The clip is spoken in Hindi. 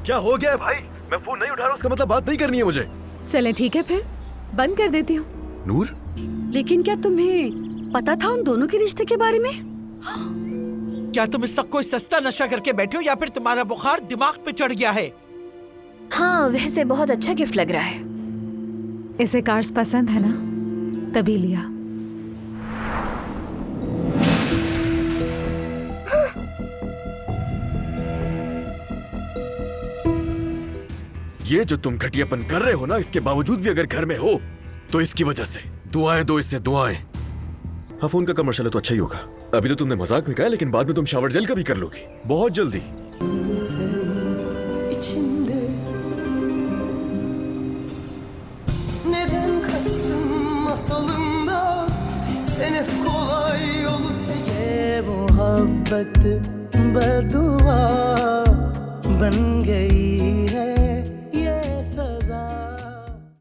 क्या हो गया है भाई? मैं फोन नहीं उठा रहा, उसका मतलब बात नहीं करनी है मुझे। चले ठीक है, फिर बंद कर देती हूँ। नूर, लेकिन क्या तुम्हें पता था उन दोनों के रिश्ते के बारे में? क्या तुम इस सब कोई सस्ता नशा करके बैठे हो या फिर तुम्हारा बुखार दिमाग पे चढ़ गया है? हाँ, वैसे बहुत अच्छा गिफ्ट लग रहा है। इसे कार्स पसंद है ना, तभी लिया। ये जो तुम घटियापन कर रहे हो ना, इसके बावजूद भी अगर घर में हो तो इसकी वजह से दुआएं दो, इससे दुआएं। हाँ, फोन का कमर्शियल है तो अच्छा ही होगा। अभी तो तुमने मजाक में कहा, लेकिन बाद में तुम शावर जेल का भी कर लोगी बहुत जल्दी। İçinde neden kaçtın masalımda, sen hep kolay yolu seçe muhabbet bedua बन गई है